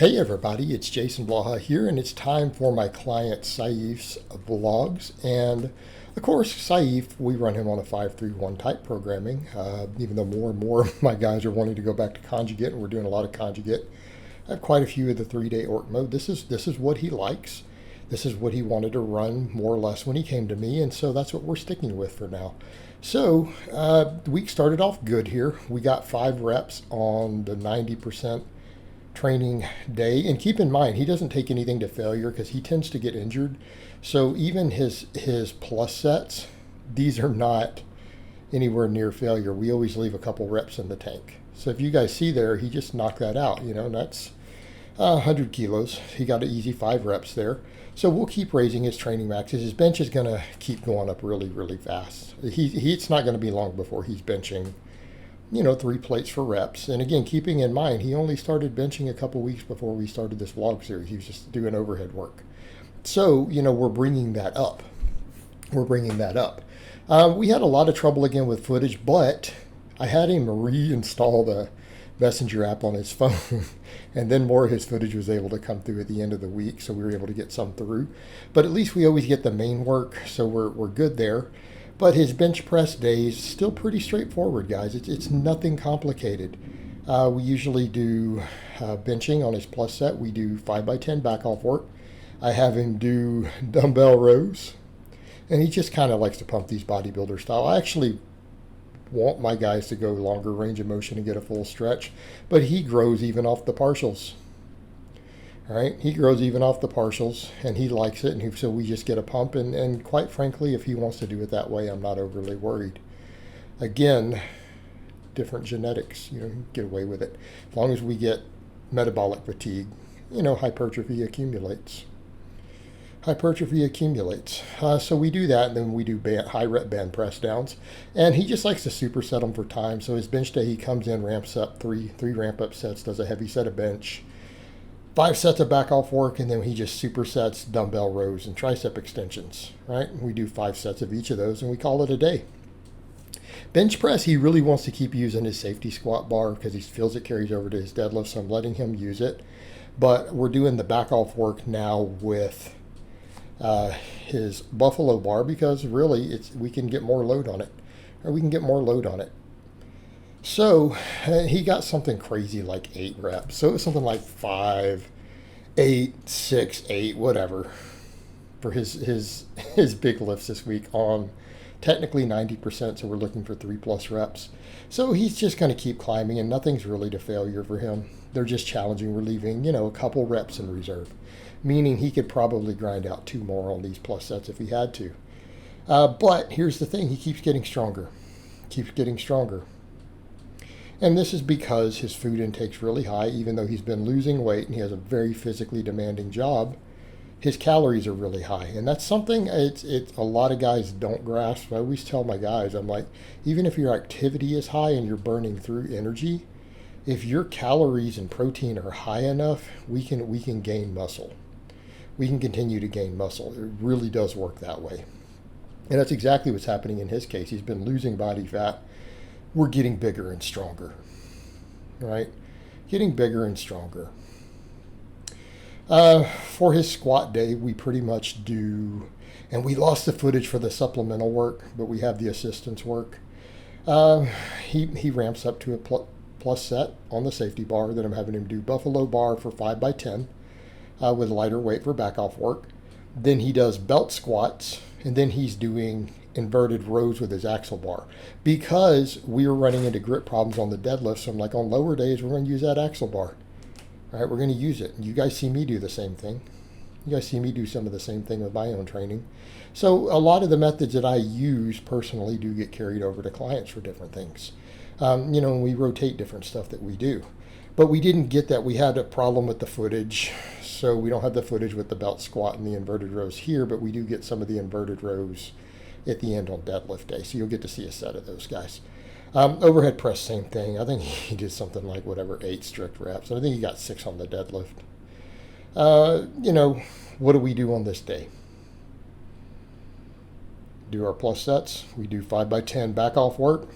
Hey everybody, it's Jason Blaha here, and it's time for my client Saif's vlogs. And of course, Saif, we run him on a 5-3-1 type programming, even though more and more of my guys are wanting to go back to conjugate, and we're doing a lot of conjugate. I have quite a few of the 3-day orc mode. This is what he likes. This is what he wanted to run more or less when he came to me, and so that's what we're sticking with for now. So the week started off good here. We got 5 reps on the 90% training day, and keep in mind he doesn't take anything to failure because he tends to get injured. So even his plus sets, these are not anywhere near failure. We always leave a couple reps in the tank. So if you guys see there, he just knocked that out, and that's 100 kilos. He got an easy 5 reps there. So we'll keep raising his training maxes. His bench is going to keep going up really fast. It's not going to be long before he's benching 3 plates for reps. And again, keeping in mind, he only started benching a couple weeks before we started this vlog series. He was just doing overhead work. So, we're bringing that up. We had a lot of trouble again with footage, but I had him reinstall the Messenger app on his phone. And then more of his footage was able to come through at the end of the week. So we were able to get some through. But at least we always get the main work. So we're good there. But his bench press days still pretty straightforward, guys. It's nothing complicated. We usually do benching on his plus set. We do 5x10 back off work. I have him do dumbbell rows, and he just kind of likes to pump these bodybuilder style. I actually want my guys to go longer range of motion and get a full stretch, but he grows even off the partials. All right, he grows even off the partials, and he likes it, and so we just get a pump, and quite frankly, if he wants to do it that way, I'm not overly worried. Again, different genetics, get away with it. As long as we get metabolic fatigue, hypertrophy accumulates. So we do that, and then we do high rep band press downs, and he just likes to superset them for time. So his bench day, he comes in, ramps up three ramp up sets, does a heavy set of bench, 5 sets of back off work, and then he just supersets dumbbell rows and tricep extensions, right? We do 5 sets of each of those, and we call it a day. Bench press, he really wants to keep using his safety squat bar because he feels it carries over to his deadlift, so I'm letting him use it. But we're doing the back off work now with his buffalo bar because really we can get more load on it. So he got something crazy like 8 reps. So it was something like 5, 8, 6, 8, whatever for his big lifts this week on technically 90%. So we're looking for 3+ reps. So he's just going to keep climbing, and nothing's really to failure for him. They're just challenging. We're leaving, a couple reps in reserve, meaning he could probably grind out 2 more on these plus sets if he had to. But here's the thing. He keeps getting stronger. And this is because his food intake's really high, even though he's been losing weight and he has a very physically demanding job. His calories are really high, and that's something it's a lot of guys don't grasp. I always tell my guys, I'm like, even if your activity is high and you're burning through energy, if your calories and protein are high enough, we can gain muscle. We can continue to gain muscle. It really does work that way, and that's exactly what's happening in his case. He's been losing body fat. We're getting bigger and stronger, right? Getting bigger and stronger. For his squat day, we pretty much do, and we lost the footage for the supplemental work, but we have the assistance work. He ramps up to a plus set on the safety bar. Then I'm having him do buffalo bar for 5x10 with lighter weight for back off work. Then he does belt squats, and then he's doing inverted rows with his axle bar because we were running into grip problems on the deadlift. So I'm like, on lower days, we're going to use that axle bar. All right, we're going to use it. You guys see me do the same thing. You guys see me do some of the same thing with my own training. So a lot of the methods that I use personally do get carried over to clients for different things. We rotate different stuff that we do. But we didn't get that. We had a problem with the footage. So we don't have the footage with the belt squat and the inverted rows here, but we do get some of the inverted rows at the end on deadlift day. So you'll get to see a set of those guys. Overhead press, same thing. I think he did something like 8 strict reps. And I think he got 6 on the deadlift. What do we do on this day? Do our plus sets. We do 5x10 back off work.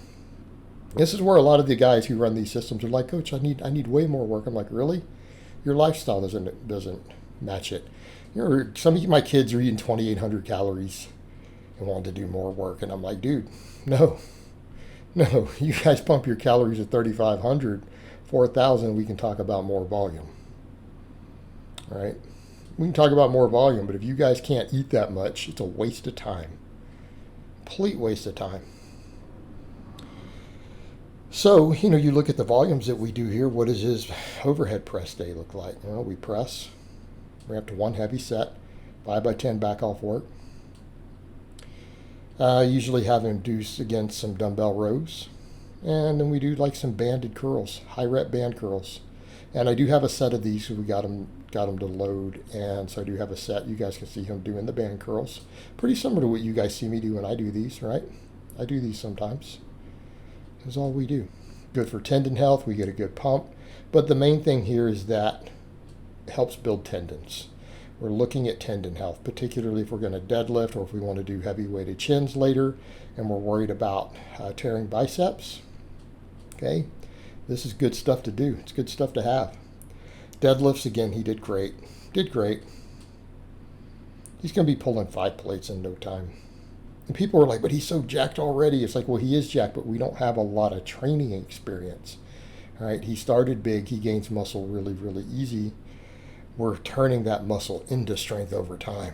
This is where a lot of the guys who run these systems are like, Coach, I need way more work. I'm like, really? Your lifestyle doesn't match it. Some of my kids are eating 2,800 calories and want to do more work, and I'm like, dude, no, no. You guys pump your calories at 3,500, 4,000. We can talk about more volume. All right, we can talk about more volume, but if you guys can't eat that much, it's a waste of time. Complete waste of time. So, you look at the volumes that we do here. What does his overhead press day look like? We press. We're up to one heavy set, 5x10 back off work. Usually have him do against some dumbbell rows. And then we do like some banded curls, high rep band curls. And I do have a set of these, so we got him to load. And so I do have a set. You guys can see him doing the band curls. Pretty similar to what you guys see me do when I do these, right? I do these sometimes. That's all we do. Good for tendon health. We get a good pump. But the main thing here is that it helps build tendons. We're looking at tendon health, particularly if we're going to deadlift or if we want to do heavy weighted chins later and we're worried about tearing biceps. Okay, this is good stuff to do. It's good stuff to have. Deadlifts, again, he did great. Did great. He's going to be pulling 5 plates in no time. And people are like, but he's so jacked already. It's like, well, he is jacked, but we don't have a lot of training experience. All right, he started big. He gains muscle really, really easy. We're turning that muscle into strength over time.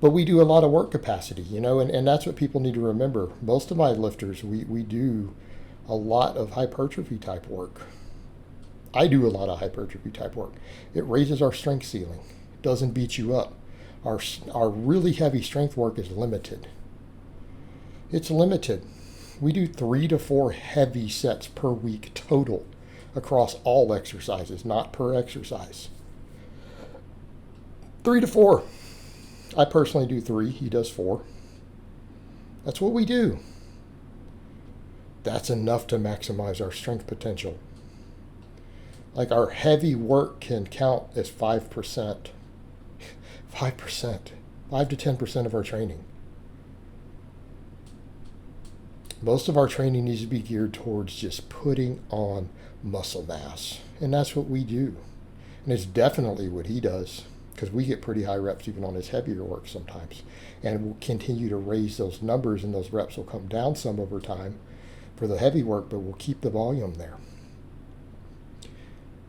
But we do a lot of work capacity, and that's what people need to remember. Most of my lifters, we do a lot of hypertrophy type work. I do a lot of hypertrophy type work. It raises our strength ceiling. It doesn't beat you up. Our really heavy strength work is limited. It's limited. We do 3 to 4 heavy sets per week total across all exercises, not per exercise. 3 to 4. I personally do 3. He does 4. That's what we do. That's enough to maximize our strength potential. Like our heavy work can count as 5%. 5%. 5 to 10% of our training. Most of our training needs to be geared towards just putting on muscle mass. And that's what we do. And it's definitely what he does, because we get pretty high reps even on his heavier work sometimes. And we'll continue to raise those numbers, and those reps will come down some over time for the heavy work, but we'll keep the volume there.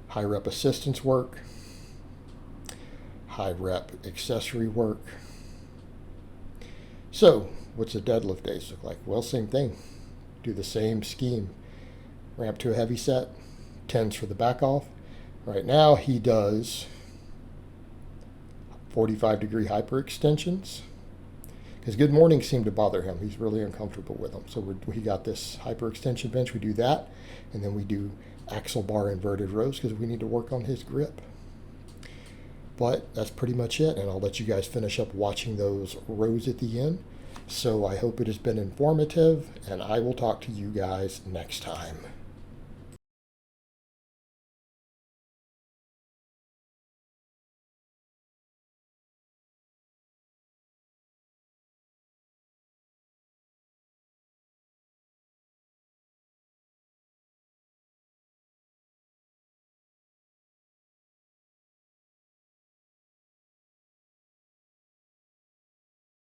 High rep assistance work, high rep accessory work. So, what's the deadlift days look like? Well, same thing. Do the same scheme. Ramp to a heavy set, 10s for the back off. Right now, he does 45-degree hyperextensions, because good mornings seem to bother him. He's really uncomfortable with them. So we got this hyperextension bench. We do that, and then we do axle bar inverted rows because we need to work on his grip. But that's pretty much it, and I'll let you guys finish up watching those rows at the end. So I hope it has been informative, and I will talk to you guys next time.